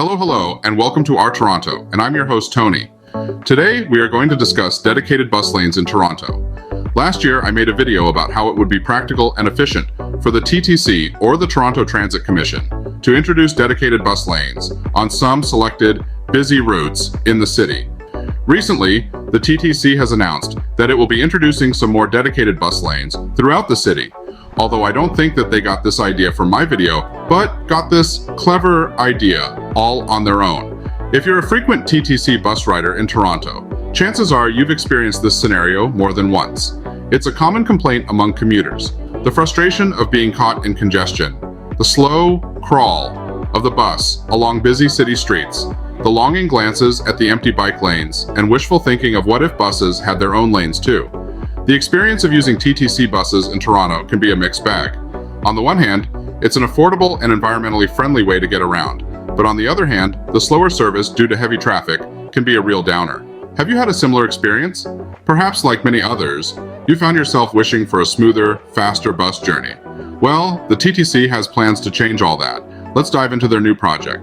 Hello, and welcome to Our Toronto, and I'm your host, Tony. Today, we are going to discuss dedicated bus lanes in Toronto. Last year, I made a video about how it would be practical and efficient for the TTC, or the Toronto Transit Commission, to introduce dedicated bus lanes on some selected busy routes in the city. Recently, the TTC has announced that it will be introducing some more dedicated bus lanes throughout the city, although I don't think that they got this idea from my video, but got this clever idea all on their own. If you're a frequent TTC bus rider in Toronto, chances are you've experienced this scenario more than once. It's a common complaint among commuters, the frustration of being caught in congestion, the slow crawl of the bus along busy city streets, the longing glances at the empty bike lanes, and wishful thinking of what if buses had their own lanes too. The experience of using TTC buses in Toronto can be a mixed bag. On the one hand, it's an affordable and environmentally friendly way to get around, but on the other hand, the slower service due to heavy traffic can be a real downer. Have you had a similar experience? Perhaps like many others, you found yourself wishing for a smoother, faster bus journey. Well, the TTC has plans to change all that. Let's dive into their new project.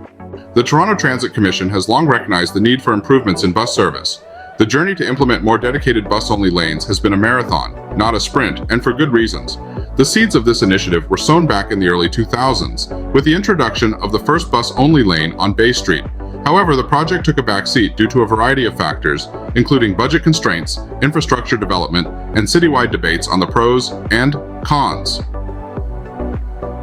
The Toronto Transit Commission has long recognized the need for improvements in bus service. The journey to implement more dedicated bus-only lanes has been a marathon, not a sprint, and for good reasons. The seeds of this initiative were sown back in the early 2000s, with the introduction of the first bus-only lane on Bay Street. However, the project took a back seat due to a variety of factors, including budget constraints, infrastructure development, and citywide debates on the pros and cons.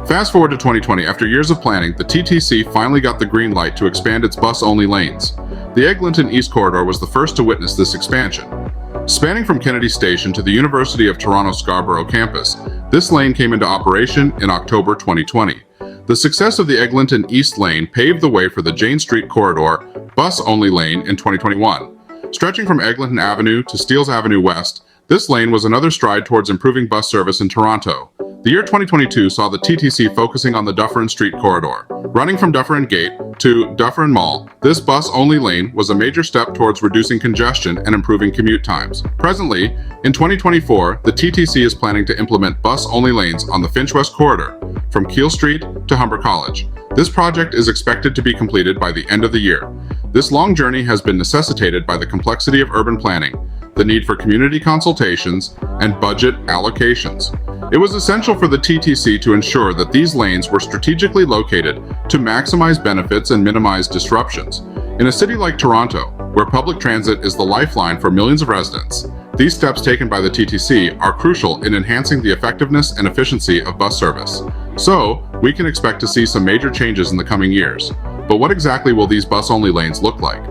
Fast forward to 2020, after years of planning, the TTC finally got the green light to expand its bus-only lanes. The Eglinton East Corridor was the first to witness this expansion. Spanning from Kennedy Station to the University of Toronto Scarborough campus, this lane came into operation in October 2020. The success of the Eglinton East lane paved the way for the Jane Street Corridor bus-only lane in 2021. Stretching from Eglinton Avenue to Steeles Avenue West, this lane was another stride towards improving bus service in Toronto. The year 2022 saw the TTC focusing on the Dufferin Street corridor. Running from Dufferin Gate to Dufferin Mall, this bus-only lane was a major step towards reducing congestion and improving commute times. Presently, in 2024, the TTC is planning to implement bus-only lanes on the Finch West corridor, from Keele Street to Humber College. This project is expected to be completed by the end of the year. This long journey has been necessitated by the complexity of urban planning, the need for community consultations, and budget allocations. It was essential for the TTC to ensure that these lanes were strategically located to maximize benefits and minimize disruptions. In a city like Toronto, where public transit is the lifeline for millions of residents, these steps taken by the TTC are crucial in enhancing the effectiveness and efficiency of bus service. So, we can expect to see some major changes in the coming years. But what exactly will these bus-only lanes look like?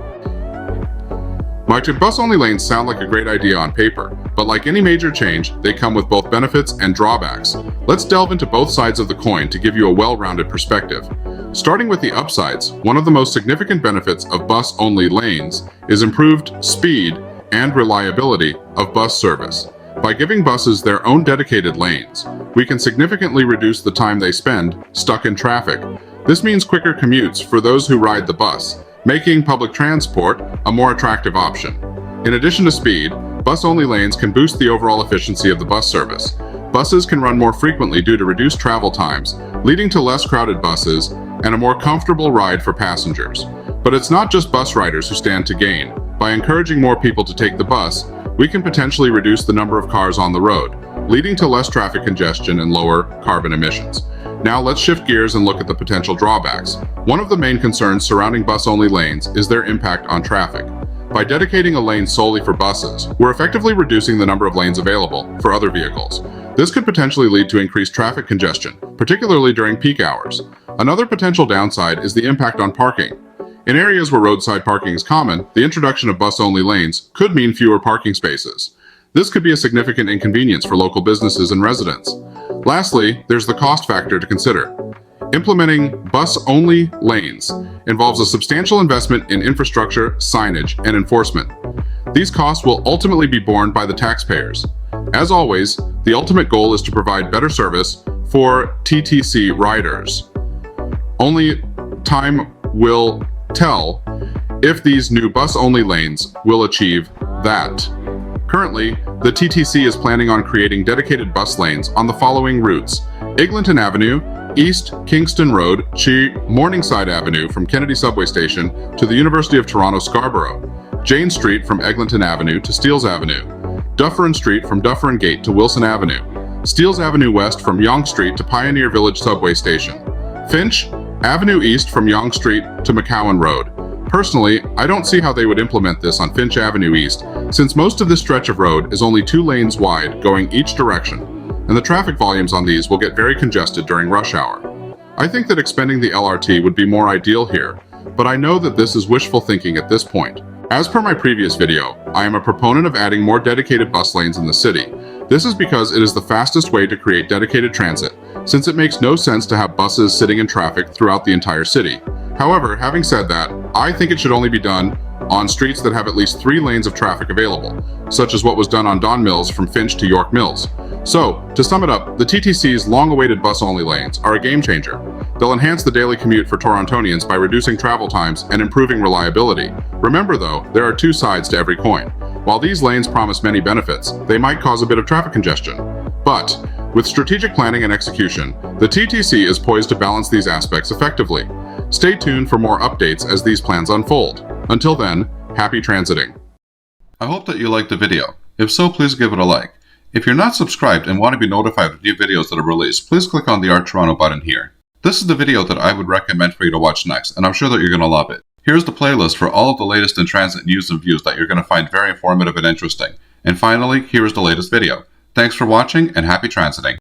Bus-only lanes sound like a great idea on paper, but like any major change, they come with both benefits and drawbacks. Let's delve into both sides of the coin to give you a well-rounded perspective. Starting with the upsides, one of the most significant benefits of bus-only lanes is improved speed and reliability of bus service. By giving buses their own dedicated lanes, we can significantly reduce the time they spend stuck in traffic. This means quicker commutes for those who ride the bus, making public transport a more attractive option. In addition to speed, bus-only lanes can boost the overall efficiency of the bus service. Buses can run more frequently due to reduced travel times, leading to less crowded buses and a more comfortable ride for passengers. But it's not just bus riders who stand to gain. By encouraging more people to take the bus, we can potentially reduce the number of cars on the road, leading to less traffic congestion and lower carbon emissions. Now let's shift gears and look at the potential drawbacks. One of the main concerns surrounding bus-only lanes is their impact on traffic. By dedicating a lane solely for buses, we're effectively reducing the number of lanes available for other vehicles. This could potentially lead to increased traffic congestion, particularly during peak hours. Another potential downside is the impact on parking. In areas where roadside parking is common, the introduction of bus-only lanes could mean fewer parking spaces. This could be a significant inconvenience for local businesses and residents. Lastly, there's the cost factor to consider. Implementing bus-only lanes involves a substantial investment in infrastructure, signage, and enforcement. These costs will ultimately be borne by the taxpayers. As always, the ultimate goal is to provide better service for TTC riders. Only time will tell if these new bus-only lanes will achieve that. Currently, the TTC is planning on creating dedicated bus lanes on the following routes: Eglinton Avenue, East Kingston Road, Morningside Avenue from Kennedy Subway Station to the University of Toronto Scarborough, Jane Street from Eglinton Avenue to Steeles Avenue, Dufferin Street from Dufferin Gate to Wilson Avenue, Steeles Avenue West from Yonge Street to Pioneer Village Subway Station, Finch Avenue East from Yonge Street to McCowan Road. Personally, I don't see how they would implement this on Finch Avenue East, since most of this stretch of road is only 2 lanes wide going each direction, and the traffic volumes on these will get very congested during rush hour. I think that expanding the LRT would be more ideal here, but I know that this is wishful thinking at this point. As per my previous video, I am a proponent of adding more dedicated bus lanes in the city. This is because it is the fastest way to create dedicated transit, since it makes no sense to have buses sitting in traffic throughout the entire city. However, having said that, I think it should only be done on streets that have at least 3 lanes of traffic available, such as what was done on Don Mills from Finch to York Mills. So, to sum it up, the TTC's long-awaited bus-only lanes are a game changer. They'll enhance the daily commute for Torontonians by reducing travel times and improving reliability. Remember though, there are 2 sides to every coin. While these lanes promise many benefits, they might cause a bit of traffic congestion. But, with strategic planning and execution, the TTC is poised to balance these aspects effectively. Stay tuned for more updates as these plans unfold. Until then, happy transiting. I hope that you liked the video. If so, please give it a like. If you're not subscribed and want to be notified of new videos that are released, please click on the Art Toronto button here. This is the video that I would recommend for you to watch next, and I'm sure that you're going to love it. Here's the playlist for all of the latest in transit news and views that you're going to find very informative and interesting. And finally, here is the latest video. Thanks for watching and happy transiting.